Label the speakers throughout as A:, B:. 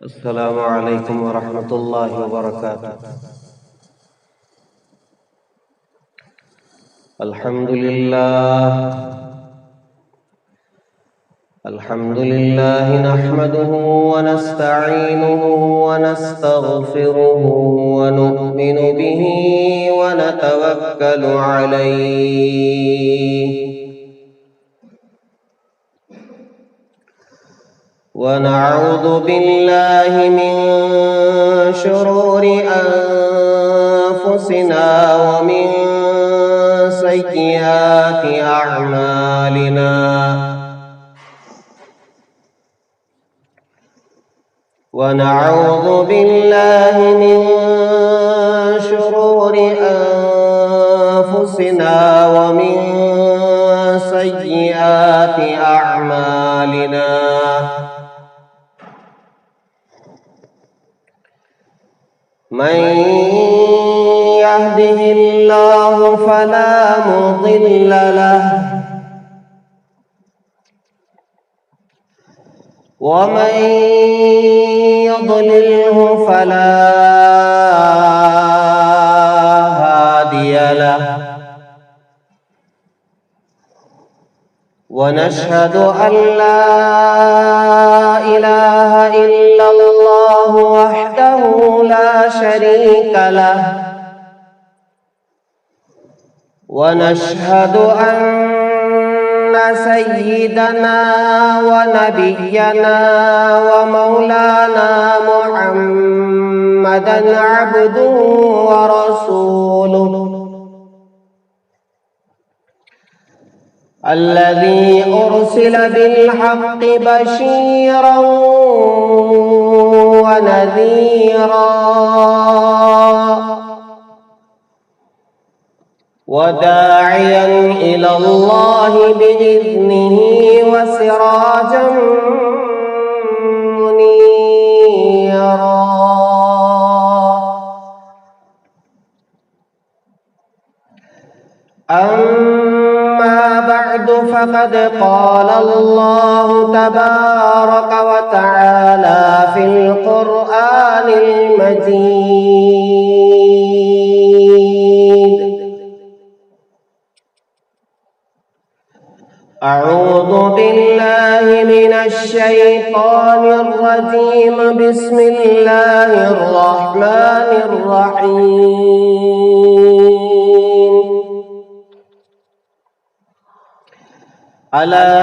A: السلام علیکم ورحمۃ اللہ وبرکاتہ۔ الحمد للہ نحمده ونستعینه ونستغفره ونؤمن به ونتوکل علیہ ونعوذ باللہ من شرور انفسنا ومن سیئات اعمالنا ونعوذ باللہ من شرور انفسنا ومن سیئات اعمالنا من يهده الله فلا مضل له ومن يضلله فلا هادي له ونشهد أن لا إله إلا الله وحده لا شريك له ونشهد أن سيدنا ونبينا ومولانا محمدا عبده ورسوله الذي أرسل بالحق بشيرا ونذيرا وداعيا إلى الله بإذنه وسراجا منيرا أما بعد فقد قال الله تبارك وتعالى في القرآن المجيد: أعوذ بالله من الشيطان الرجيم. بسم الله الرحمن الرحيم. ألا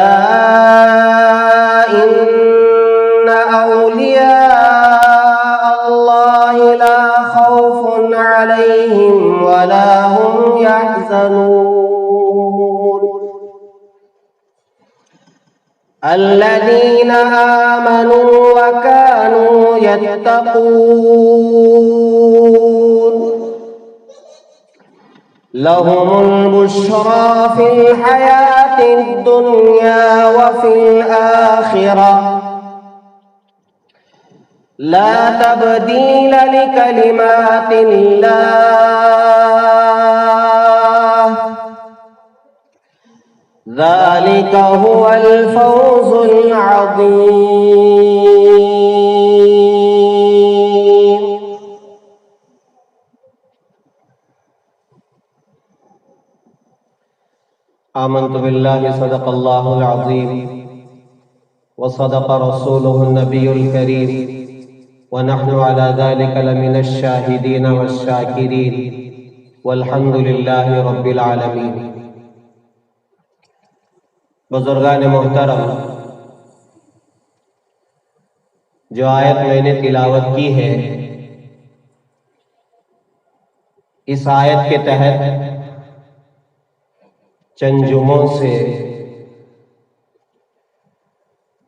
A: إن أولياء الله لا خوف عليهم ولا هم يحزنون الذين آمنوا وكانوا يتقون لهم البشرى في الحياة الدنيا وفي الآخرة لا تبديل لكلمات الله ذلك هو الفوز العظيم. آمنت بالله صدق الله العظيم وصدق رسوله النبي الكريم ونحن على ذلك لمن الشاهدين والشاكرين والحمد لله رب العالمين. بزرگان محترم، جو آیت میں نے تلاوت کی ہے، اس آیت کے تحت چند جمعوں سے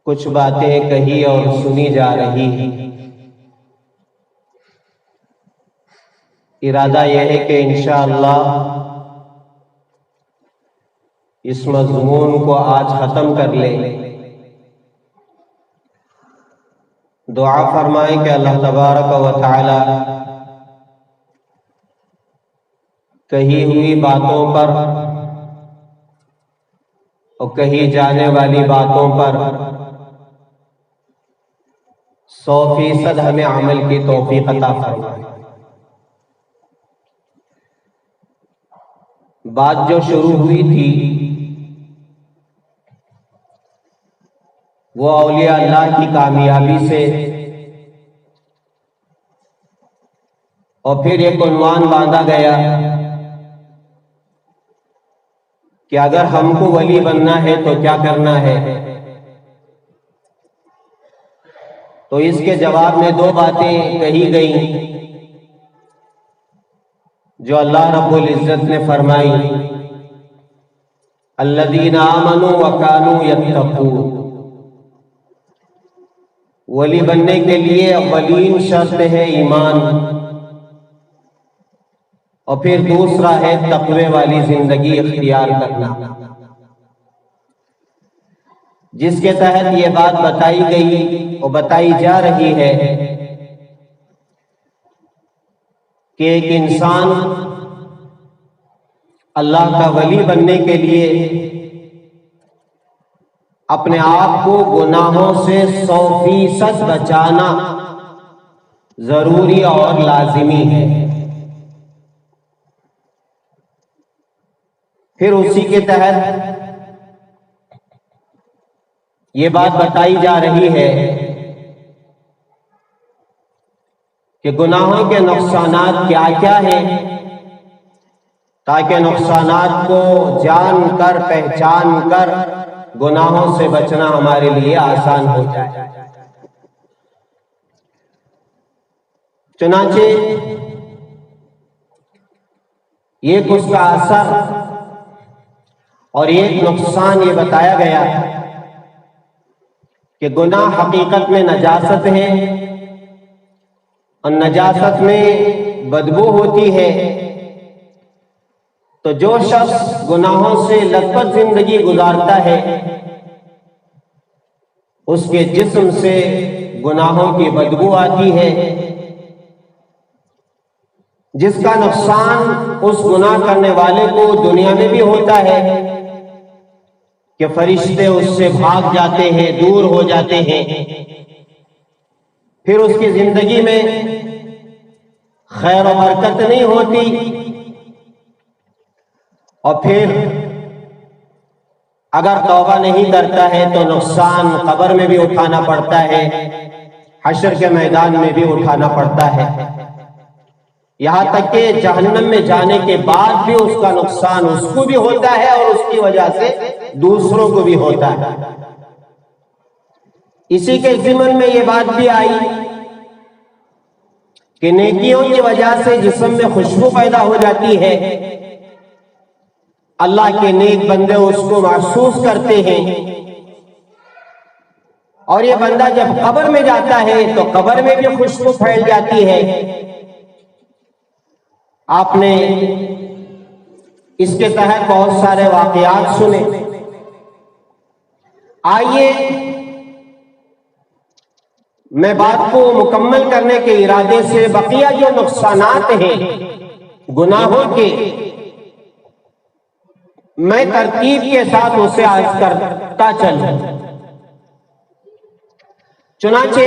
A: کچھ باتیں کہی اور سنی جا رہی ہیں۔ ارادہ یہ ہے کہ انشاءاللہ اس مضمون کو آج ختم کر لیں۔ دعا فرمائیں کہ اللہ تبارک و تعالی کہی ہوئی باتوں پر اور کہی جانے والی باتوں پر 100% ہمیں عمل کی توفیق عطا فرمائے۔ بات جو شروع ہوئی تھی وہ اولیاء اللہ کی کامیابی سے، اور پھر ایک عنوان باندھا گیا کہ اگر ہم کو ولی بننا ہے تو کیا کرنا ہے۔ تو اس کے جواب میں 2 باتیں کہی گئیں جو اللہ رب العزت نے فرمائی، الذین آمنوا وکانوا یتقون۔ ولی بننے کے لیے اولین شرط ہے ایمان، اور پھر دوسرا ہے تقوی والی زندگی اختیار کرنا، جس کے تحت یہ بات بتائی گئی اور بتائی جا رہی ہے کہ ایک انسان اللہ کا ولی بننے کے لیے اپنے آپ کو گناہوں سے 100% بچانا ضروری اور لازمی ہے۔ پھر اسی کے تحت یہ بات بتائی جا رہی ہے کہ گناہوں کے نقصانات کیا کیا ہیں، تاکہ نقصانات کو جان کر پہچان کر گناہوں سے بچنا ہمارے لیے آسان ہو جائے۔ چنانچہ ایک اس کا اثر اور ایک نقصان یہ بتایا گیا کہ گناہ حقیقت میں نجاست ہے، اور نجاست میں بدبو ہوتی ہے۔ تو جو شخص گناہوں سے لت پت زندگی گزارتا ہے اس کے جسم سے گناہوں کی بدبو آتی ہے، جس کا نقصان اس گناہ کرنے والے کو دنیا میں بھی ہوتا ہے کہ فرشتے اس سے بھاگ جاتے ہیں، دور ہو جاتے ہیں۔ پھر اس کی زندگی میں خیر و برکت نہیں ہوتی، اور پھر اگر توبہ نہیں کرتا ہے تو نقصان قبر میں بھی اٹھانا پڑتا ہے، حشر کے میدان میں بھی اٹھانا پڑتا ہے، یہاں تک کہ جہنم میں جانے کے بعد بھی اس کا نقصان اس کو بھی ہوتا ہے اور اس کی وجہ سے دوسروں کو بھی ہوتا ہے۔ اسی کے ضمن میں یہ بات بھی آئی کہ نیکیوں کی وجہ سے جسم میں خوشبو پیدا ہو جاتی ہے، اللہ کے نیک بندے اس کو محسوس کرتے ہیں، اور یہ بندہ جب قبر میں جاتا ہے تو قبر میں بھی خوشبو پھیل جاتی ہے۔ آپ نے اس کے تحت بہت سارے واقعات سنے۔ آئیے میں بات کو مکمل کرنے کے ارادے سے بقیہ جو نقصانات ہیں گناہوں کے، میں ترتیب کے ساتھ اسے عرض کرتا چلوں۔ چنانچہ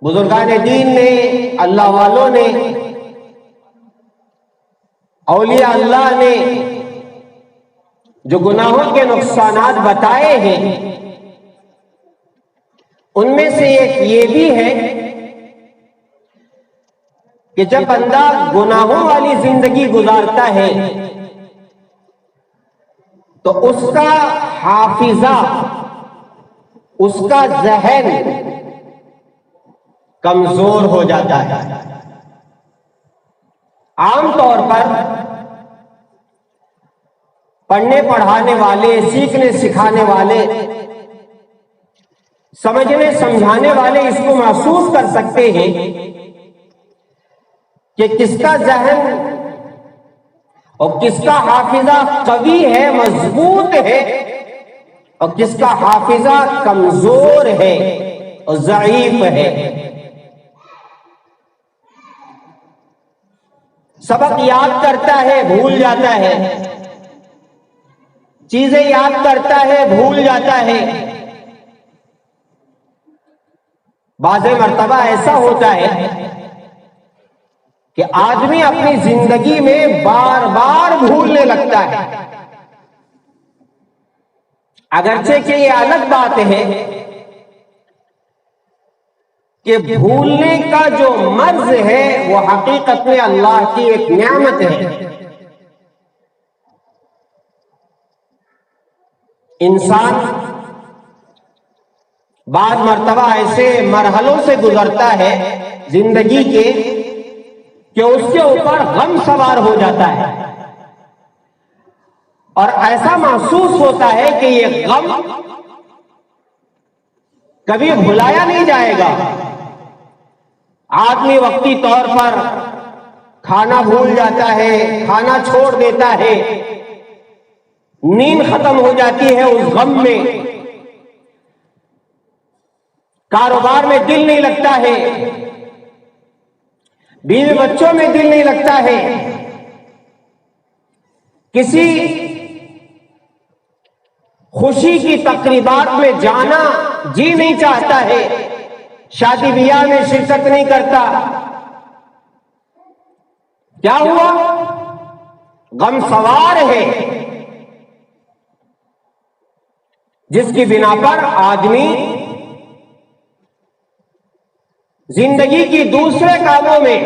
A: بزرگان دین نے، اللہ والوں نے، اولیاء اللہ نے جو گناہوں کے نقصانات بتائے ہیں ان میں سے ایک یہ بھی ہے کہ جب بندہ گناہوں والی زندگی گزارتا ہے تو اس کا حافظہ، اس کا ذہن کمزور ہو جاتا ہے۔ عام طور پر پڑھنے پڑھانے والے، سیکھنے سکھانے والے، سمجھنے سمجھانے والے اس کو محسوس کر سکتے ہیں کہ کس کا ذہن اور کس کا حافظہ قوی ہے، مضبوط ہے، اور کس کا حافظہ کمزور ہے اور ضعیف ہے۔ سبق یاد کرتا ہے، بھول جاتا ہے، چیزیں یاد کرتا ہے، بھول جاتا ہے، بعض مرتبہ ایسا ہوتا ہے کہ آدمی اپنی زندگی میں بار بار بھولنے لگتا ہے، اگرچہ کہ یہ الگ بات ہے کہ بھولنے کا جو مرض ہے وہ حقیقت میں اللہ کی ایک نعمت ہے۔ انسان بعض مرتبہ ایسے مرحلوں سے گزرتا ہے زندگی کے کہ اس کے اوپر غم سوار ہو جاتا ہے، اور ایسا محسوس ہوتا ہے کہ یہ غم کبھی بھلایا نہیں جائے گا۔ آدمی وقتی طور پر کھانا بھول جاتا ہے، کھانا چھوڑ دیتا ہے، نیند ختم ہو جاتی ہے اس غم میں، کاروبار میں دل نہیں لگتا ہے، بیوی بچوں میں دل نہیں لگتا ہے، کسی خوشی کی تقریبات میں جانا جی نہیں چاہتا ہے، شادی بیاہ میں شرکت نہیں کرتا۔ کیا ہوا؟ غم سوار ہے، جس کی بنا پر آدمی زندگی کی دوسرے کاموں میں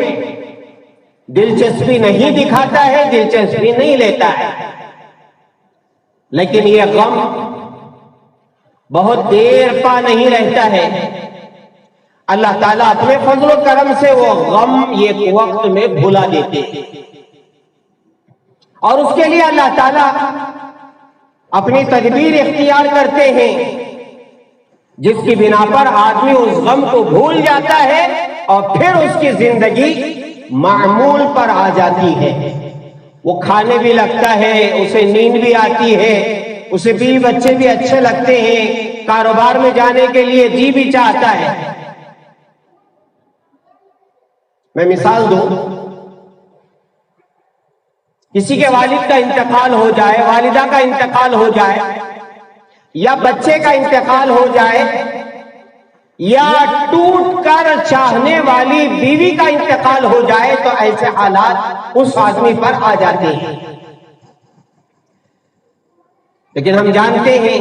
A: دلچسپی نہیں دکھاتا ہے، دلچسپی نہیں لیتا ہے۔ لیکن یہ غم بہت دیر پا نہیں رہتا ہے، اللہ تعالیٰ اپنے فضل و کرم سے وہ غم ایک وقت میں بھلا دیتے ہیں، اور اس کے لیے اللہ تعالیٰ اپنی تدبیر اختیار کرتے ہیں، جس کی بنا پر آدمی اس غم کو بھول جاتا ہے اور پھر اس کی زندگی معمول پر آ جاتی ہے۔ وہ کھانے بھی لگتا ہے، اسے نیند بھی آتی ہے، اسے بیوی بچے بھی اچھے لگتے ہیں، کاروبار میں جانے کے لیے جی بھی چاہتا ہے۔ میں مثال دوں، کسی کے والد کا انتقال ہو جائے، والدہ کا انتقال ہو جائے، یا بچے کا انتقال ہو جائے، یا ٹوٹ کر چاہنے والی بیوی کا انتقال ہو جائے، تو ایسے حالات اس آدمی پر آ جاتے ہیں۔ لیکن ہم جانتے ہیں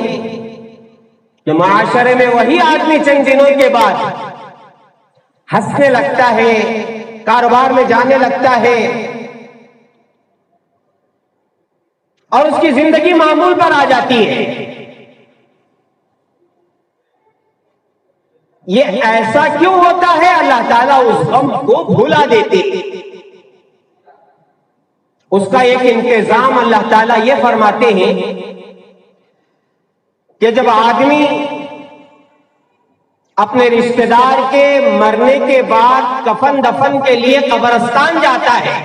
A: کہ معاشرے میں وہی آدمی چند دنوں کے بعد ہنسنے لگتا ہے، کاروبار میں جانے لگتا ہے، اور اس کی زندگی معمول پر آ جاتی ہے۔ یہ ایسا کیوں ہوتا ہے؟ اللہ تعالیٰ اس غم کو بھلا دیتے۔ اس کا ایک انتظام اللہ تعالیٰ یہ فرماتے ہیں کہ جب آدمی اپنے رشتہ دار کے مرنے کے بعد کفن دفن کے لیے قبرستان جاتا ہے،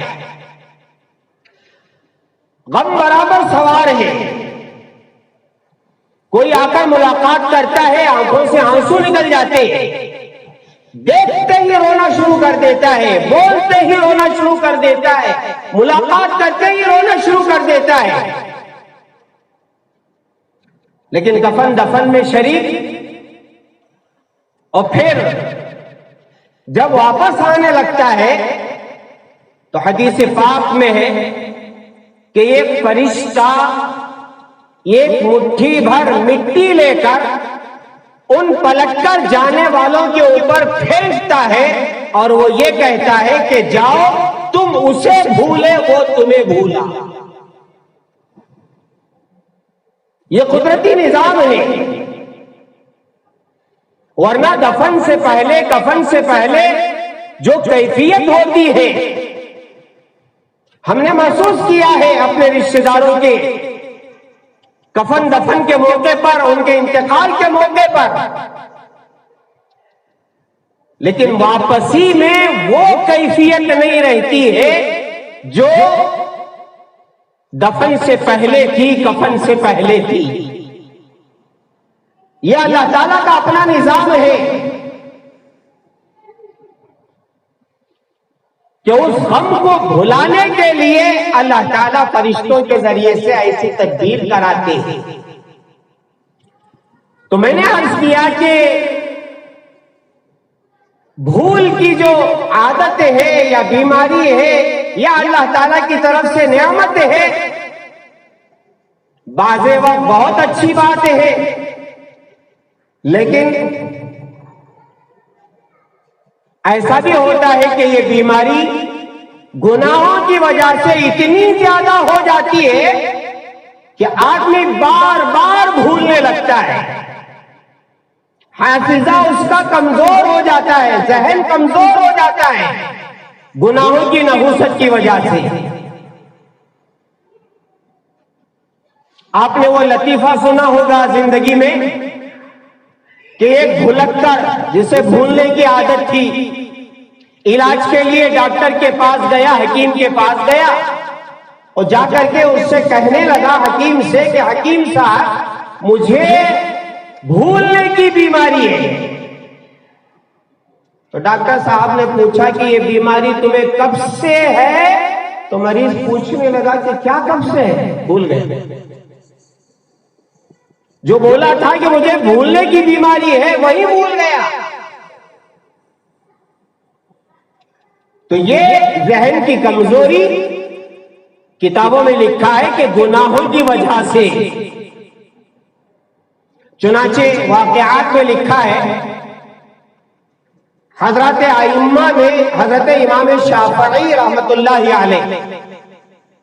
A: غم برابر سوار ہے، کوئی آ کر ملاقات کرتا ہے، آنکھوں سے آنسو نکل جاتے ہیں، دیکھتے ہی رونا شروع کر دیتا ہے، بولتے ہی رونا شروع کر دیتا ہے، ملاقات کرتے ہی رونا شروع کر دیتا ہے، لیکن کفن دفن میں شریک، اور پھر جب واپس آنے لگتا ہے تو حدیث پاک میں ہے کہ ایک فرشتہ ایک مٹھی بھر مٹی لے کر ان پلٹ کر جانے والوں کے اوپر پھینکتا ہے، اور وہ یہ کہتا ہے کہ جاؤ تم اسے بھولے وہ تمہیں بھولا۔ یہ قدرتی نظام ہے، ورنہ دفن سے پہلے، کفن سے پہلے جو کیفیت ہوتی ہے ہم نے محسوس کیا ہے اپنے رشتہ داروں کے کفن دفن کے موقع پر، ان کے انتقال کے موقع پر، لیکن واپسی میں وہ کیفیت نہیں رہتی ہے جو دفن سے پہلے تھی، کفن سے پہلے تھی۔ یہ اللہ تعالیٰ کا اپنا نظام ہے کہ اس غم کو بھلانے کے لیے اللہ تعالیٰ فرشتوں کے ذریعے سے ایسی تدبیر کراتے ہیں۔ تو میں نے عرض کیا کہ بھول کی جو عادت ہے یا بیماری ہے یا اللہ تعالیٰ کی طرف سے نعمت ہے، بعض وقت بہت اچھی بات ہے، لیکن ایسا بھی ہوتا ہے کہ یہ بیماری گناہوں کی وجہ سے اتنی زیادہ ہو جاتی ہے کہ آدمی بار بار بھولنے لگتا ہے، حافظہ اس کا کمزور ہو جاتا ہے، ذہن کمزور ہو جاتا ہے گناہوں کی نحوست کی وجہ سے۔ آپ نے وہ لطیفہ سنا ہوگا زندگی میں کہ ایک بھلکڑ جسے بھولنے کی عادت تھی، علاج کے لیے ڈاکٹر کے پاس گیا، حکیم کے پاس گیا، اور جا کر کے اس سے کہنے لگا حکیم سے کہ حکیم صاحب مجھے بھولنے کی بیماری ہے۔ تو ڈاکٹر صاحب نے پوچھا کہ یہ بیماری تمہیں کب سے ہے؟ تو مریض پوچھنے لگا کہ کیا کب سے ہے؟ بھول گئے۔ جو بولا تھا کہ مجھے بھولنے کی بیماری ہے وہی بھول گیا۔ تو یہ ذہن کی کمزوری کتابوں میں لکھا ہے کہ گناہوں کی وجہ سے، چنانچہ واقعات میں لکھا ہے، حضرت ائمہ میں حضرت امام شافعی رحمت اللہ علیہ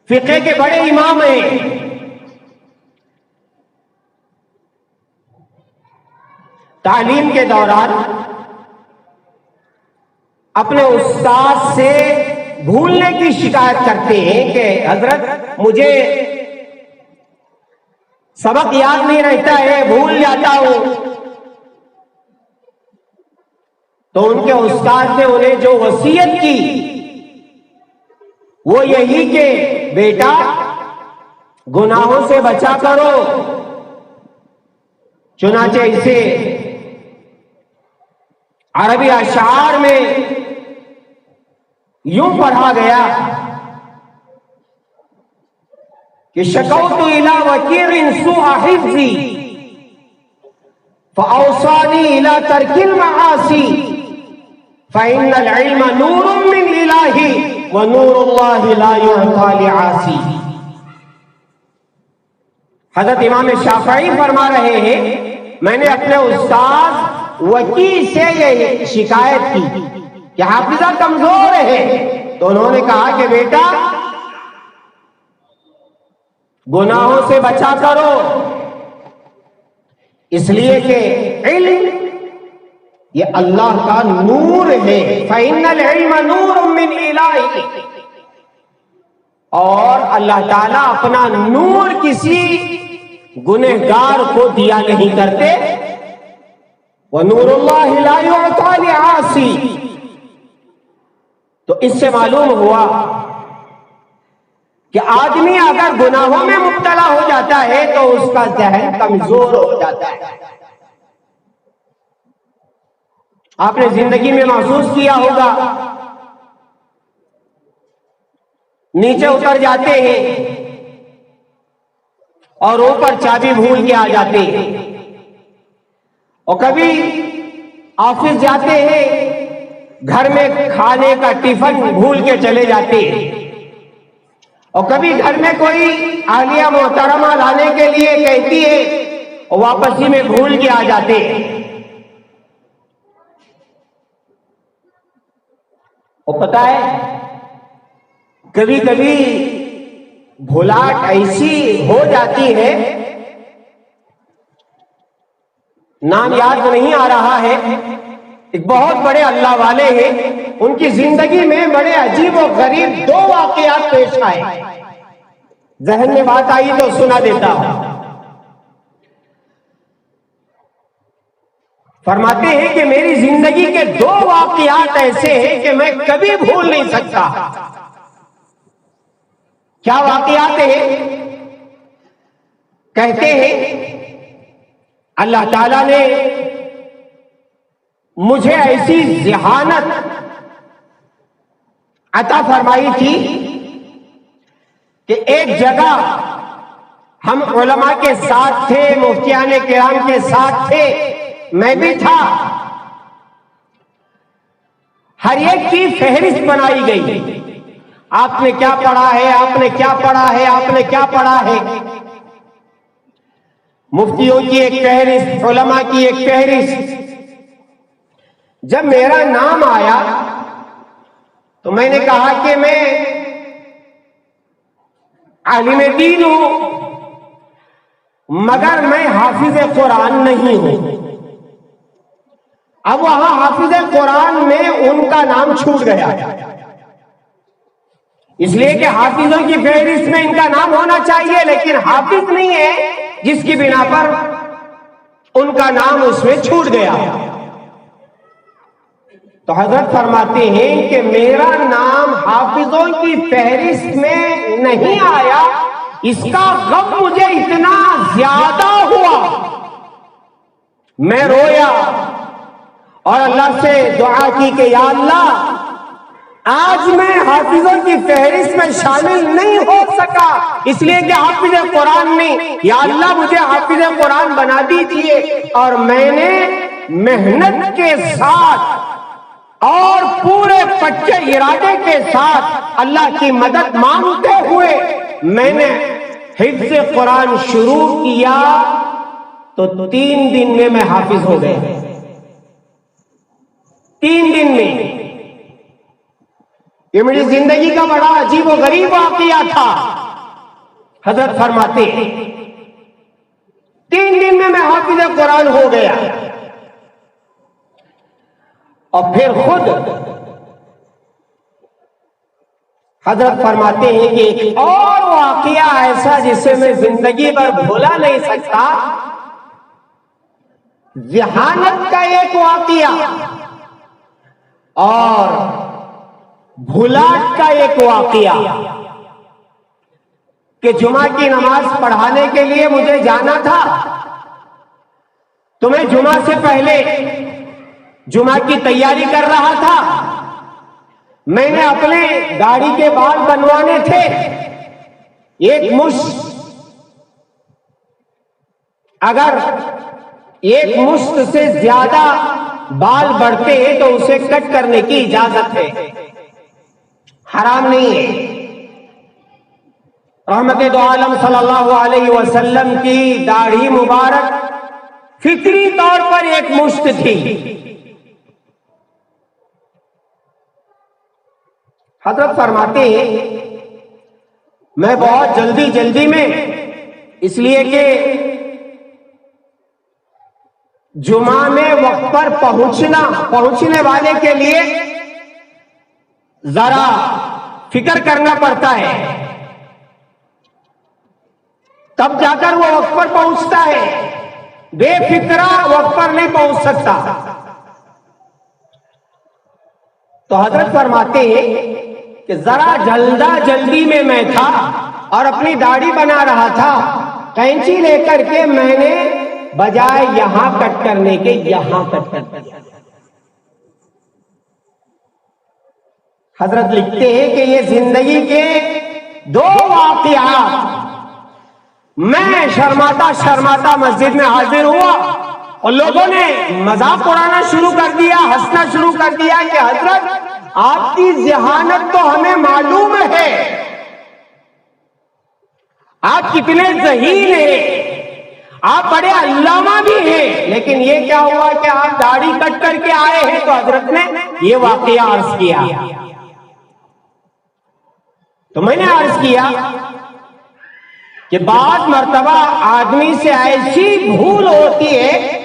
A: فقہ کے بڑے امام ہیں، تعلیم کے دوران اپنے استاد سے بھولنے کی شکایت کرتے ہیں کہ حضرت مجھے سبق یاد نہیں رہتا ہے، بھول جاتا ہوں۔ تو ان کے استاد نے انہیں جو وصیت کی وہ یہی کہ بیٹا گناہوں سے بچا کرو۔ چنانچہ اسے عربی اشعار میں یوں پڑھا گیا کہ شکوت الی وکیع سوء حفظی فاوصانی الی ترک المعاصی فإن العلم نور من الہ ونور اللہ لا یعطی لعاصی۔ حضرت امام شافعی فرما رہے ہیں میں نے اپنے استاد وکیع سے یہ شکایت کی کہ حافظہ کمزور ہے، تو انہوں نے کہا کہ بیٹا گناہوں سے بچا کرو، اس لیے کہ علم یہ اللہ کا نور ہے، فَإِنَّ الْعِلْمَ نُورٌ مِّنْ إِلَٰهِ، اور اللہ تعالیٰ اپنا نور کسی گنہگار کو دیا نہیں کرتے، وَنُورُ اللَّهِ لَا يُعْطَىٰ لِعَاصٍ۔ تو اس سے معلوم ہوا کہ آدمی اگر گناہوں میں مبتلا ہو جاتا ہے تو اس کا ذہن کمزور ہو جاتا ہے۔ آپ نے زندگی میں محسوس کیا ہوگا، نیچے اتر جاتے ہیں اور اوپر چابی بھول کے آ جاتے ہیں، اور کبھی آفس جاتے ہیں گھر میں کھانے کا ٹفن بھول کے چلے جاتے ہیں، اور کبھی گھر میں کوئی اہلیہ محترمہ لانے کے لیے کہتی ہے اور واپس ہی میں بھول کے آ جاتے ہیں۔ اور پتہ ہے کبھی کبھی بھولاٹ ایسی ہو جاتی ہے، نام یاد نہیں آ رہا ہے، ایک بہت بڑے اللہ والے ہیں، ان کی زندگی میں بڑے عجیب و غریب دو واقعات پیش آئے، ذہن میں بات آئی تو سنا دیتا ہوں۔ فرماتے ہیں کہ میری زندگی کے دو واقعات ایسے ہیں کہ میں کبھی بھول نہیں سکتا۔ کیا واقعات ہیں؟ کہتے ہیں اللہ تعالیٰ نے مجھے ایسی ذہانت عطا فرمائی تھی کہ ایک جگہ ہم علماء کے ساتھ تھے، مفتیان کرام کے ساتھ تھے، میں بھی تھا، ہر ایک کی فہرست بنائی گئی. آپ نے کیا پڑھا ہے, آپ نے کیا پڑھا ہے, آپ نے کیا پڑھا ہے. مفتیوں کی ایک فہرست, علماء کی ایک فہرست. جب میرا نام آیا تو میں نے کہا کہ میں عالم دین ہوں, مگر میں حافظ قرآن نہیں ہوں. اب وہاں حافظ قرآن میں ان کا نام چھوٹ گیا, اس لیے کہ حافظوں کی فہرست میں ان کا نام ہونا چاہیے, لیکن حافظ نہیں ہے, جس کی بنا پر ان کا نام اس میں چھوٹ گیا. تو حضرت فرماتے ہیں کہ میرا نام حافظوں کی فہرست میں نہیں آیا, اس کا غم مجھے اتنا زیادہ ہوا, میں رویا اور اللہ سے دعا کی کہ یا اللہ, آج میں حافظوں کی فہرست میں شامل نہیں ہو سکا اس لیے کہ حافظ قرآن نہیں. یا اللہ مجھے حافظ قرآن بنا دیجئے. اور میں نے محنت کے ساتھ اور پورے پچے ارادے کے ساتھ اللہ کی مدد مانگتے ہوئے میں نے حفظ قرآن شروع کیا, تو 3 دن میں حافظ ہو گئے. 3 دن میں. یہ میری زندگی کا بڑا عجیب و غریب واقعہ تھا. حضرت فرماتے 3 دن میں حافظ قرآن ہو گیا. اور پھر خود حضرت فرماتے ہیں کہ ایک اور واقعہ ایسا جسے میں زندگی بھر بھولا نہیں سکتا, ذہانت کا ایک واقعہ اور بھولاٹ کا ایک واقعہ. کہ جمعہ کی نماز پڑھانے کے لیے مجھے جانا تھا, تو میں جمعہ سے پہلے جمعہ کی تیاری کر رہا تھا. میں نے اپنے داڑھی کے بال بنوانے تھے. ایک مشت, اگر ایک مشت سے زیادہ بال بڑھتے ہیں تو اسے کٹ کرنے کی اجازت ہے, حرام نہیں ہے. رحمت دو عالم صلی اللہ علیہ وسلم کی داڑھی مبارک فطری طور پر ایک مشت تھی. حضرت فرماتے ہیں میں بہت جلدی میں, اس لیے کہ جمعہ میں وقت پر پہنچنے والے کے لیے ذرا فکر کرنا پڑتا ہے, تب جا کر وہ وقت پر پہنچتا ہے. بے فکرہ وقت پر نہیں پہنچ سکتا. تو حضرت فرماتے ہیں کہ ذرا جلدی میں تھا اور اپنی داڑھی بنا رہا تھا. کینچی لے کر کے میں نے بجائے یہاں کٹ کرنے کے یہاں کٹ کر دیا. حضرت لکھتے ہیں کہ یہ زندگی کے 2 واقعات, میں شرماتا مسجد میں حاضر ہوا اور لوگوں نے مذاق اڑانا شروع کر دیا, ہنسنا شروع کر دیا کہ حضرت آپ کی ذہانت تو ہمیں معلوم ہے, آپ کتنے ذہین ہیں, آپ بڑے علامہ بھی ہیں, لیکن یہ کیا ہوا کہ آپ داڑھی کٹ کر کے آئے ہیں. تو حضرت نے یہ واقعہ عرض کیا. تو میں نے عرض کیا کہ بعض مرتبہ آدمی سے ایسی بھول ہوتی ہے,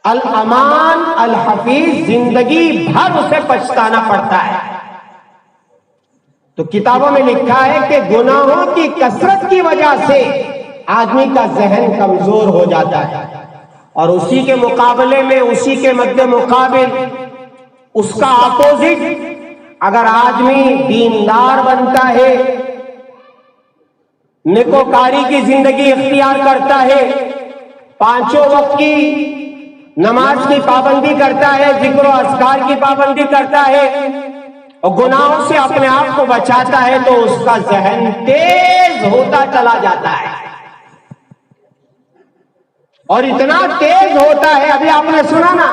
A: الامان الحفیظ زندگی بھر اسے پچھتانا پڑتا ہے. تو کتابوں میں لکھا ہے کہ گناہوں کی کثرت کی وجہ سے آدمی کا ذہن کمزور ہو جاتا ہے, اور اسی کے مقابلے میں, اسی کے مد مقابل اس کا اپوزٹ, اگر آدمی دیندار بنتا ہے, نیکوکاری کی زندگی اختیار کرتا ہے, 5 وقت کی نماز کی پابندی کرتا ہے, ذکر و اذکار کی پابندی کرتا ہے, اور گناہوں سے اپنے آپ کو بچاتا ہے, تو اس کا ذہن تیز ہوتا چلا جاتا ہے. اور اتنا تیز ہوتا ہے, ابھی آپ نے سنا نا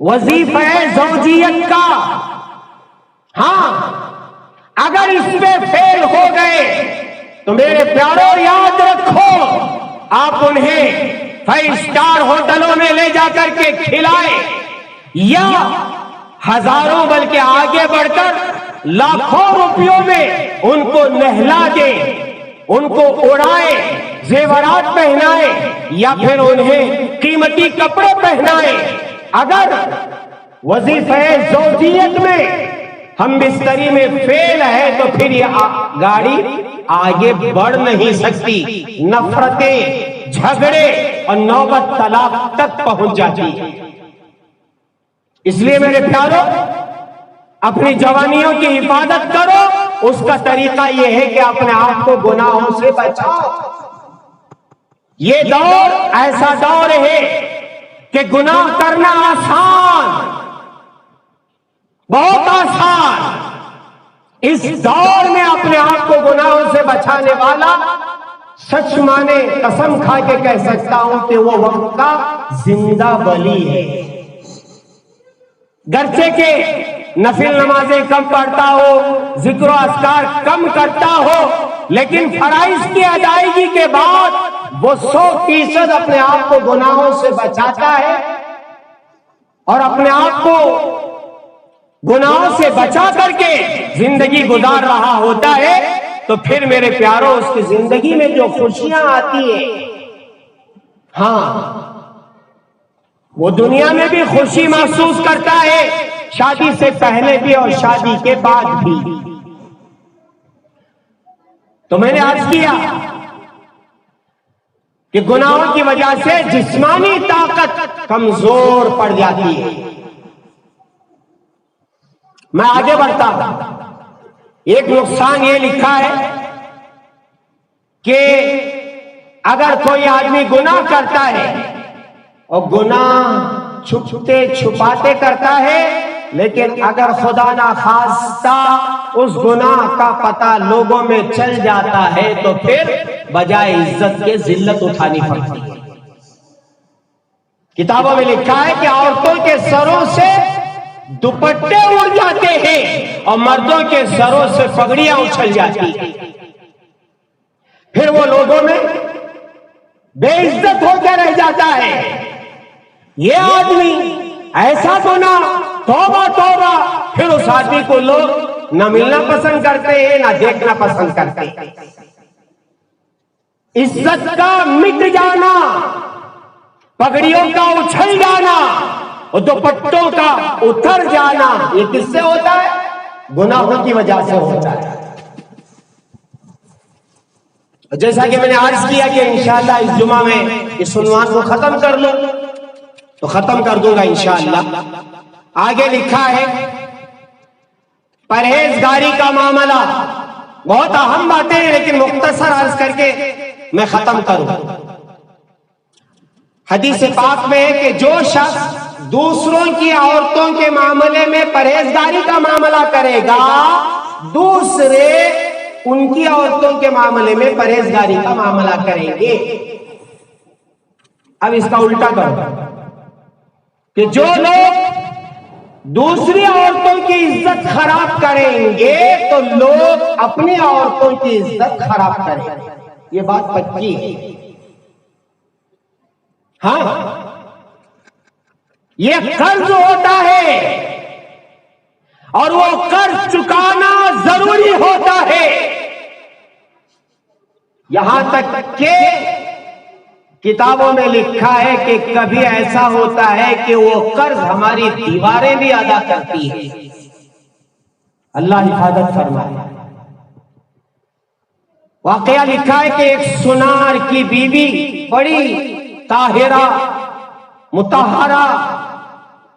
A: وظیفہ زوجیت کا، ہاں اگر اس پہ فیل ہو گئے تو میرے پیاروں یاد رکھو، آپ انہیں 5 اسٹار ہوٹلوں میں لے جا کر کے کھلائے یا ہزاروں بلکہ آگے بڑھ کر لاکھوں روپیوں میں ان کو نہلا دے، ان کو اڑائے، زیورات پہنائے یا پھر انہیں قیمتی کپڑے پہنائے، اگر وظیفہ زوجیت میں ہم بستری میں فیل ہے تو پھر یہ گاڑی آگے بڑھ نہیں سکتی، نفرتیں، جھگڑے اور نوبت طلاق تک پہنچ جاتی ہے۔ اس لیے میرے پیاروں، اپنی جوانیوں کی حفاظت کرو، اس کا طریقہ یہ ہے کہ اپنے آپ کو گناہوں سے بچاؤ۔ یہ دور ایسا دور ہے کہ گناہ کرنا آسان، بہت آسان۔ اس دور میں اپنے آپ کو گناہوں سے بچانے والا سچ مانے قسم کھا کے کہہ سکتا ہوں کہ وہ وقت کا زندہ ولی ہے۔ گرچہ کہ نفل نمازیں کم پڑھتا ہو، ذکر و اذکار کم کرتا ہو، لیکن فرائض کی ادائیگی کے بعد وہ 100% اپنے آپ کو گناہوں سے بچاتا ہے اور اپنے آپ کو گناہوں سے بچا کر کے زندگی گزار رہا ہوتا ہے، تو پھر میرے پیاروں اس کی زندگی میں جو خوشیاں آتی ہیں، ہاں وہ دنیا میں بھی خوشی محسوس کرتا ہے، شادی سے پہلے بھی اور شادی کے بعد بھی۔ تو میں نے عرض کیا کہ گناہوں کی وجہ سے جسمانی طاقت کمزور پڑ جاتی ہے۔ میں آگے بڑھتا ہوں، ایک نقصان یہ لکھا ہے کہ اگر کوئی آدمی گناہ کرتا ہے اور گناہ چھپتے چھپاتے کرتا ہے، لیکن اگر خدا نخواستہ اس گناہ کا پتہ لوگوں میں چل جاتا ہے تو پھر بجائے عزت کے ذلت اٹھانی پڑتی ہے۔ کتابوں میں لکھا ہے کہ عورتوں کے سروں سے دوپٹے اڑ جاتے ہیں اور مردوں کے سروں سے پگڑیاں اچھل جاتی ہیں، پھر وہ لوگوں میں بے عزت ہو کے رہ جاتا ہے۔ یہ آدمی ایسا گناہ، توبہ توبہ، پھر اس آدمی کو لوگ نہ ملنا پسند کرتے ہیں نہ دیکھنا پسند کرتے ہیں۔ عزت کا مٹ جانا، پگڑیوں کا اچھل جانا اور دوپٹوں کا اتر جانا، یہ کس سے ہوتا ہے؟ گناہوں کی وجہ سے ہوتا ہے۔ جیسا کہ میں نے عرض کیا کہ انشاءاللہ اس جمعہ میں اس عنوان کو ختم کر لوں تو ختم کر دوں گا انشاءاللہ۔ آگے لکھا ہے پرہیزگاری کا معاملہ، بہت اہم باتیں ہیں لیکن مختصر عرض کر کے میں ختم کروں۔ حدیث پاک میں ہے کہ جو شخص دوسروں کی عورتوں کے معاملے میں پرہیزگاری کا معاملہ کرے گا، دوسرے ان کی عورتوں کے معاملے میں پرہیزگاری کا معاملہ کریں گے۔ اب اس کا الٹا کرو کہ جو لوگ دوسری عورتوں کی عزت خراب کریں گے تو لوگ اپنی عورتوں کی عزت خراب کریں گے۔ یہ بات پکی ہے۔ ہاں، یہ قرض ہوتا ہے اور وہ قرض چکانا ضروری ہوتا ہے، یہاں تک کہ کتابوں میں لکھا ہے کہ کبھی ایسا ہوتا ہے کہ وہ قرض ہماری دیواریں بھی ادا کرتی ہیں۔ اللہ حفاظت فرمائے۔ واقعہ لکھا ہے کہ ایک سنار کی بیوی بڑی طاہرہ مطہرہ،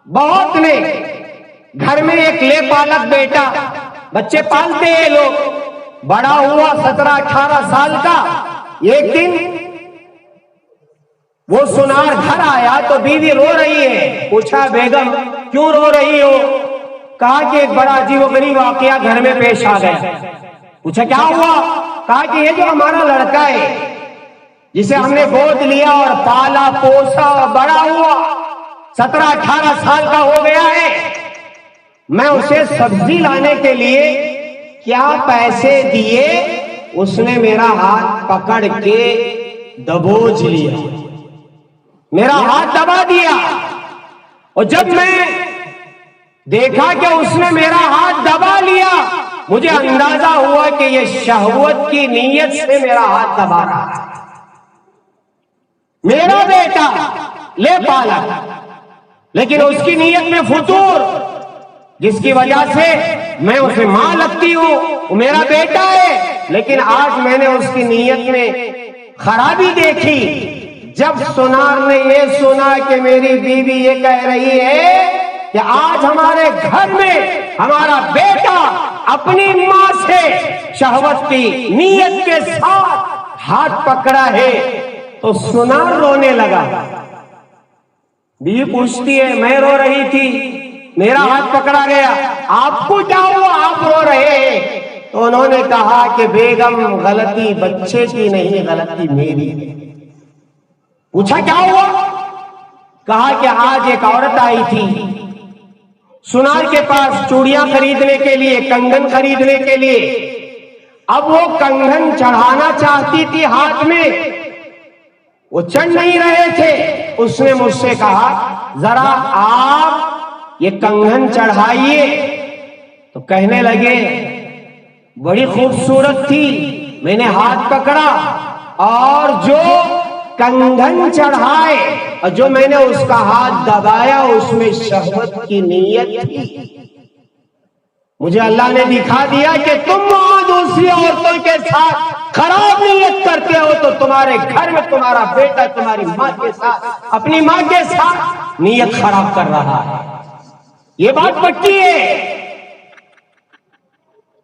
A: بہت نے گھر میں ایک لے پالک بیٹا، بچے پالتے ہیں لوگ، بڑا ہوا 17-18 سال کا۔ ایک دن وہ سنار گھر آیا تو بیوی رو رہی ہے۔ پوچھا بیگم کیوں رو رہی ہو؟ کہا کہ ایک بڑا عجیب و غریب واقعہ گھر میں پیش آ گیا۔ پوچھا کیا ہوا؟ کہا کہ یہ جو ہمارا لڑکا ہے جسے ہم نے گود لیا اور پالا پوسا اور بڑا ہوا، 17-18 سال کا ہو گیا ہے. میں اسے سبزی لانے کے لیے کیا پیسے دیے، اس نے میرا ہاتھ پکڑ کے دبوچ لیا، میرا ہاتھ دبا دیا. اور جب میں دیکھا کہ اس نے میرا ہاتھ دبا لیا، مجھے اندازہ ہوا کہ یہ شہوت کی نیت سے میرا ہاتھ دبا رہا ہے. میرا بیٹا لے پالا، لیکن اس کی نیت میں فتور، جس کی وجہ سے میں اسے ماں لگتی ہوں، وہ میرا بیٹا ہے، لیکن آج میں نے اس کی نیت میں خرابی دیکھی. جب سنار نے یہ سنا کہ میری بیوی یہ کہہ رہی ہے کہ آج ہمارے گھر میں ہمارا بیٹا اپنی ماں سے شہوت کی نیت کے ساتھ ہاتھ پکڑا ہے، تو سنار رونے لگا. بیوی پوچھتی ہے، میں رو رہی تھی، میرا ہاتھ پکڑا گیا، آپ کو کیا ہوا، آپ رو رہے ہیں؟ تو انہوں نے کہا کہ بیگم غلطی بچے کی نہیں، غلطی میری. پوچھا کیا ہوا؟ کہا کہ آج ایک عورت آئی تھی سنار کے پاس چوڑیاں خریدنے کے لیے، کنگن خریدنے کے لیے. اب وہ کنگن چڑھانا چاہتی تھی ہاتھ میں، وہ چڑھ نہیں رہے تھے. اس نے مجھ سے کہا ذرا آپ یہ کنگن چڑھائیے. تو کہنے لگے بڑی خوبصورت تھی، میں نے ہاتھ پکڑا اور جو کنگن چڑھائے اور جو میں نے اس کا ہاتھ دبایا اس میں شہوت کی نیت تھی. مجھے اللہ نے دکھا دیا کہ تم وہاں دوسری عورتوں کے ساتھ خراب نیت کرتے ہو، تو تمہارے گھر میں تمہارا بیٹا تمہاری ماں کے ساتھ، اپنی ماں کے ساتھ نیت خراب کر رہا ہے. یہ بات پکی ہے.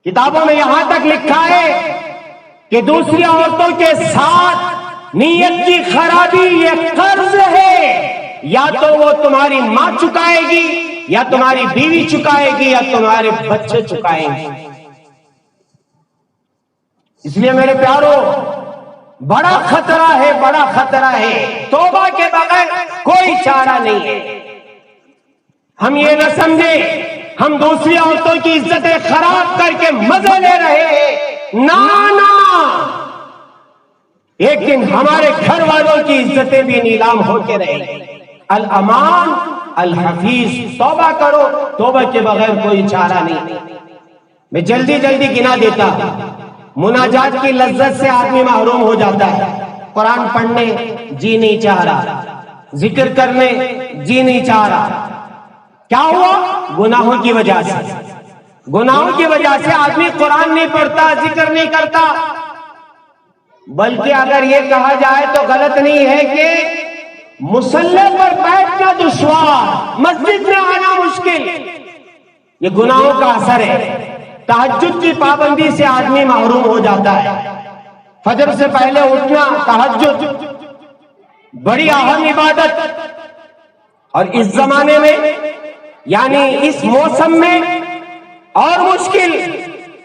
A: کتابوں میں یہاں تک لکھا ہے کہ دوسری عورتوں کے ساتھ نیت کی خرابی یہ قرض ہے، یا تو وہ تمہاری ماں چکائے گی، یا تمہاری بیوی چکائے گی، یا تمہارے بچے چکائیں گے. اس لیے میرے پیارو، بڑا خطرہ ہے، بڑا خطرہ ہے. توبہ کے بغیر کوئی چارہ نہیں ہے. ہم یہ نہ سمجھے ہم دوسری عورتوں کی عزتیں خراب کر کے مزے لے رہے ہیں. نا ایک دن ہمارے گھر والوں کی عزتیں بھی نیلام ہو کے رہے گی. الامان الحفیظ. توبہ کرو، توبہ کے بغیر کوئی چارہ نہیں. میں جلدی گنا دیتا. مناجات کی لذت سے آدمی محروم ہو جاتا ہے. قرآن پڑھنے جی نہیں چاہ رہا، ذکر کرنے جی نہیں چاہ رہا. کیا ہوا؟ گناہوں کی وجہ سے. گناہوں کی وجہ سے آدمی قرآن نہیں پڑھتا، ذکر نہیں کرتا. بلکہ اگر یہ کہا جائے تو غلط نہیں ہے کہ مصلی پر بیٹھنا دشوار، مسجد میں آنا مشکل. یہ گناہوں کا اثر ہے. تہجد کی پابندی سے آدمی محروم ہو جاتا ہے. فجر سے پہلے اٹھنا، تہجد بڑی اہم عبادت. اور اس زمانے میں یعنی اس موسم میں اور مشکل.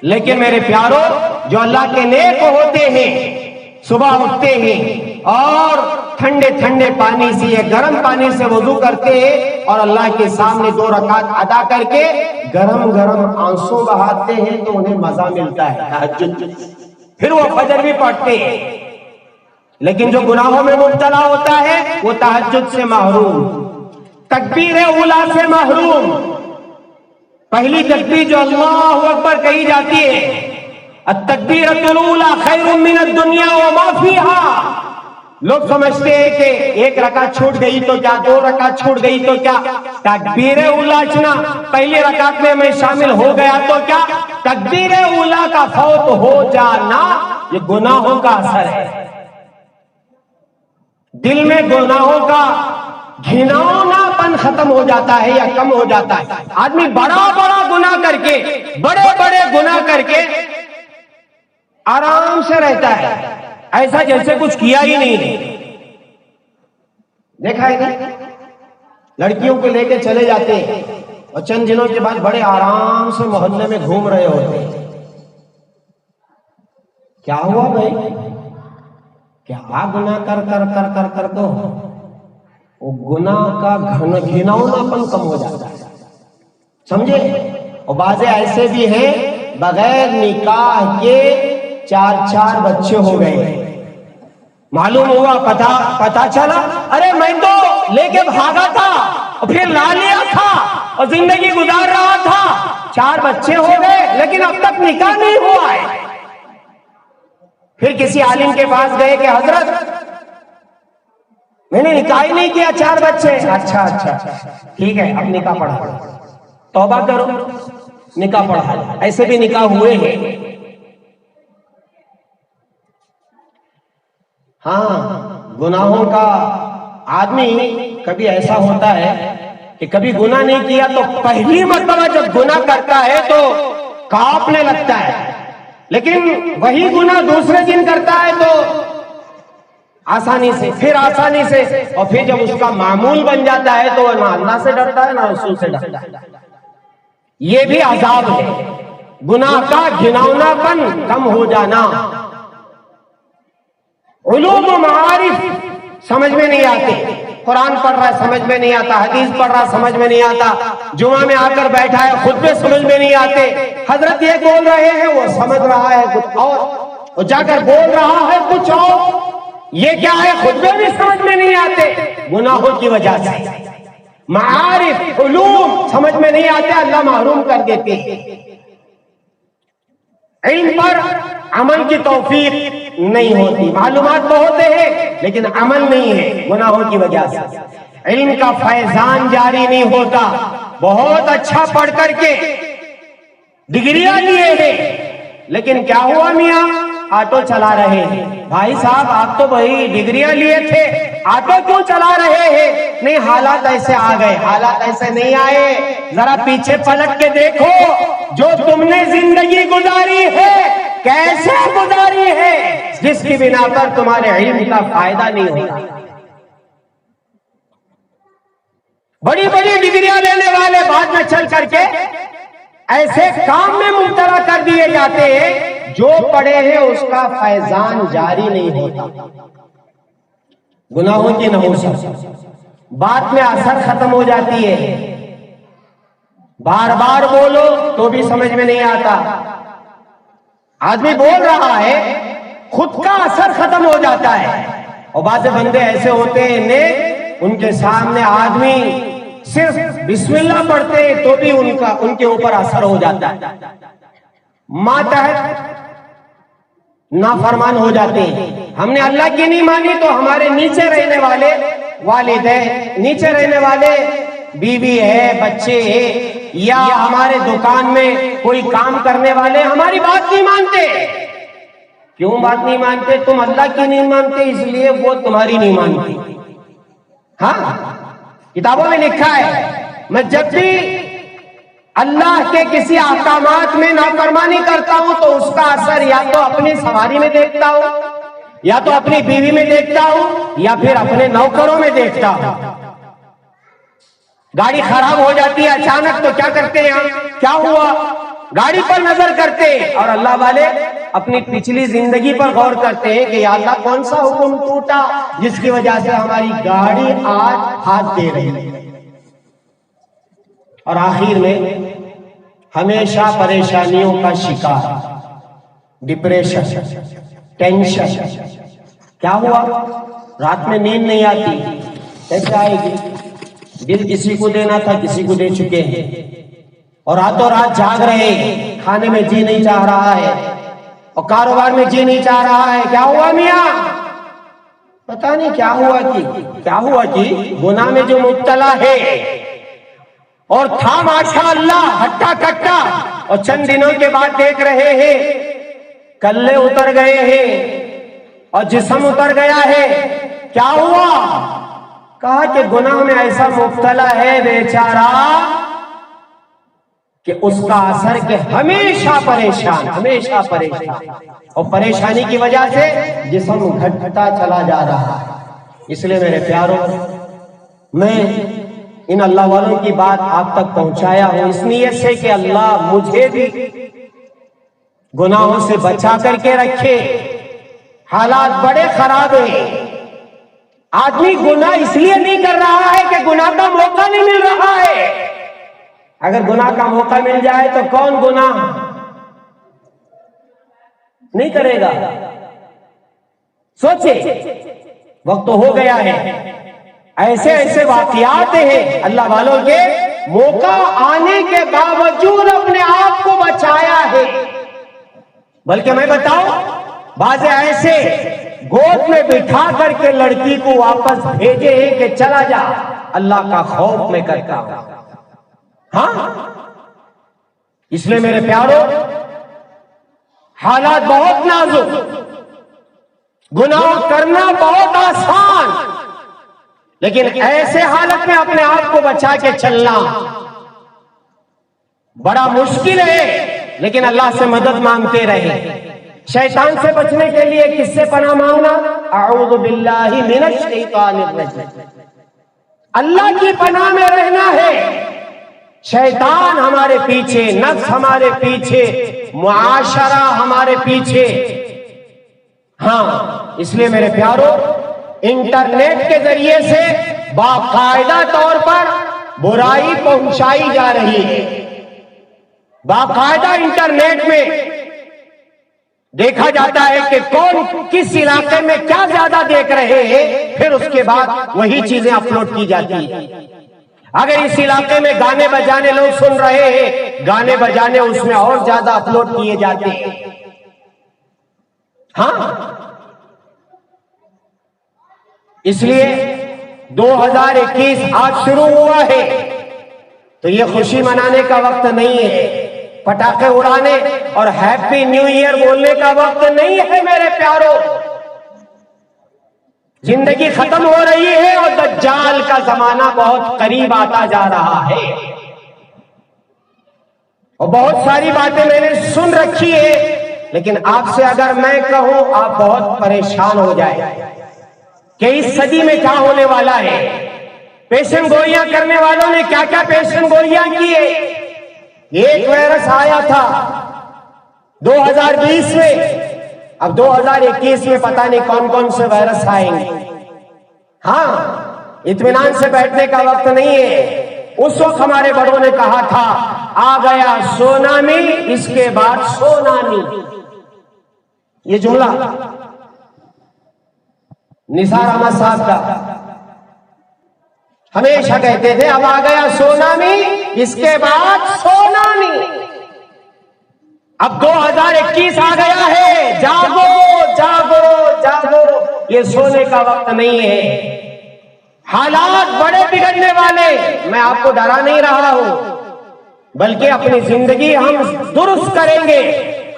A: لیکن میرے پیارو، جو اللہ کے نیک ہوتے ہیں صبح اٹھتے ہیں اور ٹھنڈے ٹھنڈے پانی سے یا گرم پانی سے وضو کرتے ہیں اور اللہ کے سامنے 2 رکعت ادا کر کے گرم گرم آنسو بہاتے ہیں، تو انہیں مزہ ملتا ہے تہجد. پھر وہ فجر بھی پڑھتے ہیں. لیکن جو گناہوں میں مبتلا ہوتا ہے وہ تہجد سے محروم، تکبیر اولیٰ سے محروم. پہلی تکبیر جو اللہ اکبر کہی جاتی ہے، التکبیرۃ الاولیٰ خیر من الدنیا وما فیہا. لوگ سمجھتے ہیں کہ 1 رکعت چھوٹ گئی تو کیا، 2 رکعت چھوٹ گئی تو کیا. تکبیر اولیٰ پہلی رکعت میں میں شامل ہو گیا تو کیا. تکبیر اولیٰ کا فوت ہو جانا یہ گناہوں کا اثر ہے. دل میں گناہوں کا گھناؤنا پن ختم ہو جاتا ہے یا کم ہو جاتا ہے. آدمی بڑا گناہ کر کے، بڑے گناہ کر کے آرام سے رہتا ہے، ایسا جیسے کچھ کیا ہی نہیں ہے. دیکھا ہے نا، لڑکیوں کو لے کے چلے جاتے ہیں اور چند دنوں کے بعد بڑے آرام سے محلے میں گھوم رہے ہوتے ہیں. کیا ہوا بھائی؟ کیا گناہ کر کر تو وہ گناہ کا گھناؤناپن کم ہو جاتا ہے، سمجھے؟ اور بعض ایسے بھی ہیں بغیر نکاح کے 4 بچے ہو گئے، معلوم ہوا پتا چلا ارے میں تو لے کے بھاگا تھا اور پھر لا لیا تھا اور زندگی گزار رہا تھا، 4 بچے ہو گئے لیکن اب تک نکاح نہیں ہوا ہے۔ پھر کسی عالم کے پاس گئے کہ حضرت میں نے نکاح ہی نہیں کیا، 4 بچے۔ اچھا ٹھیک ہے، اب نکاح پڑھا، توبہ کرو، نکاح پڑھا۔ ایسے بھی نکاح ہوئے ہیں۔ ہاں، گناہوں کا آدمی کبھی ایسا ہوتا ہے کہ کبھی گناہ نہیں کیا تو پہلی مرتبہ جب گناہ کرتا ہے تو کانپنے لگتا ہے، لیکن وہی گناہ دوسرے دن کرتا ہے تو آسانی سے، پھر آسانی سے، اور پھر جب اس کا معمول بن جاتا ہے تو وہ نہ اللہ سے ڈرتا ہے نہ رسول سے ڈرتا ہے۔ یہ بھی عذاب ہے، گناہ کا گھناؤناپن کم ہو جانا۔ علوم و معارف سمجھ میں نہیں آتے، قرآن پڑھ رہا ہے سمجھ میں نہیں آتا، حدیث پڑھ رہا ہے سمجھ میں نہیں آتا، جمعہ میں آ کر بیٹھا ہے خطبے سمجھ میں نہیں آتے، حضرت یہ بول رہے ہیں وہ سمجھ رہا ہے کچھ اور جا کر بول رہا ہے کچھ اور، یہ کیا ہے خطبے بھی سمجھ میں نہیں آتے، گناہوں کی وجہ سے۔ معارف علوم سمجھ میں نہیں آتے، اللہ محروم کر دیتے ہیں۔ علم پر عمل کی توفیق نہیں ہوتی، معلومات تو ہوتے ہیں لیکن عمل نہیں ہے گناہوں کی وجہ سے۔ علم کا فیضان جاری نہیں ہوتا، بہت اچھا پڑھ کر کے ڈگریاں لیے ہیں لیکن کیا ہوا میاں؟ آٹو چلا رہے ہیں۔ بھائی صاحب آپ تو وہی ڈگریاں لیے تھے، آٹو کیوں چلا رہے ہیں؟ نہیں حالات ایسے آ گئے، حالات ایسے نہیں آئے، ذرا پیچھے پلٹ کے دیکھو، جو تم نے زندگی گزاری ہے کیسے گزاری ہے جس کی بنا پر تمہارے علم کا فائدہ نہیں ہوتا۔ بڑی بڑی ڈگریاں لینے والے بعد میں چل کر کے ایسے کام میں مبتلا کر دیے جاتے ہیں جو پڑھے ہیں اس کا فیضان جاری نہیں ہوتا۔ گناہوں کی نحوست بات میں اثر ختم ہو جاتی ہے، بار بار بولو تو بھی سمجھ میں نہیں آتا، آدمی بول رہا ہے خود کا اثر ختم ہو جاتا ہے۔ اور بعض بندے ایسے ہوتے ہیں ان کے سامنے آدمی صرف بسم اللہ پڑھتے تو بھی ان کے اوپر اثر ہو جاتا ہے، ماتحت نافرمان ہو جاتے ہیں۔ ہم نے اللہ کی نہیں مانی تو ہمارے نیچے رہنے والے والدین، نیچے رہنے والے بیوی ہے، بچے ہیں، یا ہمارے دکان میں کوئی کام کرنے والے ہماری بات نہیں مانتے۔ کیوں بات نہیں مانتے؟ تم اللہ کی نہیں مانتے اس لیے وہ تمہاری نہیں مانتی۔ ہاں کتابوں میں لکھا ہے میں جب بھی اللہ کے کسی احکامات میں نافرمانی کرتا ہوں تو اس کا اثر یا تو اپنی سواری میں دیکھتا ہوں، یا تو اپنی بیوی میں دیکھتا ہوں، یا پھر اپنے نوکروں میں دیکھتا ہوں۔ گاڑی خراب ہو جاتی ہے اچانک تو کیا کرتے ہیں ہم؟ کیا ہوا؟ گاڑی پر نظر کرتے ہیں، اور اللہ والے اپنی پچھلی زندگی پر غور کرتے ہیں کہ یا اللہ کون سا حکم ٹوٹا جس کی وجہ سے ہماری گاڑی آج ہاتھ دے رہی ہے۔ اور آخر میں ہمیشہ پریشانیوں کا شکار، ڈپریشن، ٹینشن۔ کیا ہوا؟ رات میں نیند نہیں آتی، کیسے آئے گی؟ دل کسی کو دینا تھا کسی کو دے چکے ہیں، اور راتوں رات جاگ رہے ہیں، کھانے میں جی نہیں چاہ رہا ہے اور کاروبار میں جی نہیں چاہ رہا ہے۔ کیا ہوا میاں؟ پتہ نہیں کیا ہوا کہ گناہ میں جو مبتلا ہے اور تھا ماشاء اللہ ہٹا کٹا، اور چند دنوں کے بعد دیکھ رہے ہیں کلے اتر گئے ہیں اور جسم اتر گیا ہے۔ کیا ہوا؟ کہا کہ گناہ میں ایسا مبتلا ہے بیچارہ کہ اس کا اثر کہ ہمیشہ پریشان، اور پریشانی کی وجہ سے جسم گھٹتا چلا جا رہا ہے۔ اس لیے میرے پیاروں، میں ان اللہ والوں کی بات آپ تک پہنچایا ہوں اس نیت سے کہ اللہ مجھے بھی گناہوں سے بچا کر کے رکھے۔ حالات بڑے خراب ہیں، آدمی گناہ اس لیے نہیں کر رہا ہے کہ گناہ کا موقع نہیں مل رہا ہے. اگر گناہ کا موقع مل جائے تو کون گناہ نہیں کرے گا؟ سوچے، وقت تو ہو گیا ہے. ایسے ایسے واقعات ہیں اللہ والوں کے موقع آنے کے باوجود اپنے آپ کو بچایا ہے. بلکہ میں بتاؤں، بعض ایسے گود میں بٹھا کر کے لڑکی کو واپس بھیجے ہیں کہ چلا جا، اللہ کا خوف میں کرتا ہوں. ہاں، اس لیے میرے پیارو، حالات بہت نازک، گناہ کرنا بہت آسان، لیکن ایسے حالت میں اپنے آپ کو بچا کے چلنا بڑا مشکل ہے. لیکن اللہ سے مدد مانگتے رہے. شیطان سے بچنے کے لیے کس سے پناہ مانگنا؟ اعوذ باللہ من الشیطان الرجیم. اللہ کی پناہ میں رہنا ہے. شیطان ہمارے پیچھے، نفس ہمارے پیچھے، معاشرہ ہمارے پیچھے. ہاں، اس لیے میرے پیارو، انٹرنیٹ کے ذریعے سے باقاعدہ طور پر برائی پہنچائی جا رہی ہے. باقاعدہ انٹرنیٹ میں دیکھا جاتا ہے کہ کون کس علاقے میں کیا زیادہ دیکھ رہے ہیں، پھر اس کے بعد وہی چیزیں اپلوڈ کی جاتی ہیں. اگر اس علاقے میں گانے بجانے لوگ سن رہے ہیں، گانے بجانے اس میں اور زیادہ اپلوڈ کیے جاتے ہیں. ہاں، اس لیے 2021 آج شروع ہوا ہے تو یہ خوشی منانے کا وقت نہیں ہے، پٹاخے اڑانے اور ہیپی نیو ایئر بولنے کا وقت نہیں ہے میرے پیارو. زندگی ختم ہو رہی ہے اور دجال کا زمانہ بہت قریب آتا جا رہا ہے. اور بہت ساری باتیں میں نے سن رکھی ہے، لیکن آپ سے اگر میں کہوں آپ بہت پریشان ہو جائیں کہ اس صدی میں کیا ہونے والا ہے. پیشن گوئیاں کرنے والوں نے کیا کیا پیشن گوئیاں کی ہے. ایک وائرس آیا تھا 2020 میں، اب 2021 میں پتہ نہیں کون کون سے وائرس آئیں گے. ہاں، اطمینان سے بیٹھنے کا وقت نہیں ہے. اس وقت ہمارے بڑوں نے کہا تھا آ گیا سونامی، اس کے بعد سونامی. یہ جملہ نثار احمد صاحب کا ہمیشہ کہتے تھے، اب آ گیا سونامی، اس کے بعد سونامی. اب 2021 آ گیا ہے، جاگو جاگو جاگو، یہ سونے کا وقت نہیں ہے. حالات بڑے بگڑنے والے. میں آپ کو ڈرا نہیں رہا ہوں، بلکہ اپنی زندگی ہم درست کریں گے.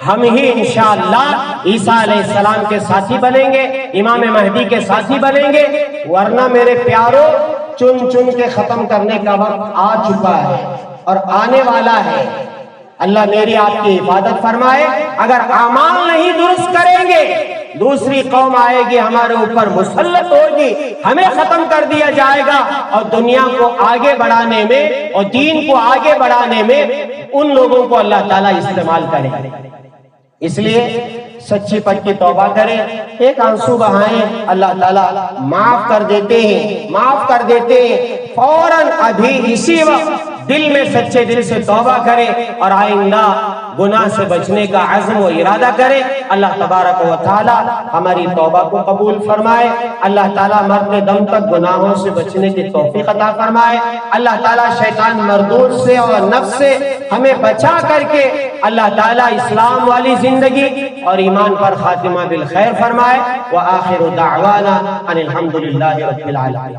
A: ہم ہی انشاءاللہ عیسیٰ علیہ السلام کے ساتھی بنیں گے، امام مہدی کے ساتھی بنیں گے. ورنہ میرے پیارو، چن چن کے ختم کرنے کا وقت آ چکا ہے اور آنے والا ہے. اللہ میری آپ کی حفاظت فرمائے. اگر اعمال نہیں درست کریں گے، دوسری قوم آئے گی ہمارے اوپر مسلط ہوگی، ہمیں ختم کر دیا جائے گا. اور دنیا کو آگے بڑھانے میں اور دین کو آگے بڑھانے میں ان لوگوں کو اللہ تعالیٰ استعمال کرے. اس لیے سچی پکی توبہ کریں، ایک آنسو بہائیں، اللہ تعالیٰ معاف کر دیتے ہیں، معاف کر دیتے ہیں. فوراً ابھی اسی وقت دل میں سچے دل سے توبہ کریں اور آئندہ گناہ سے بچنے کا عزم و ارادہ کریں. اللہ تبارک و تعالی ہماری توبہ کو قبول فرمائے. اللہ تعالیٰ مرتے دم تک گناہوں سے بچنے کی توفیق عطا فرمائے. اللہ تعالیٰ شیطان مردود سے اور نفس سے ہمیں بچا کر کے اللہ تعالیٰ اسلام والی زندگی اور ایمان پر خاتمہ بالخیر فرمائے. وآخر دعوانا ان الحمدللہ رب العالمین.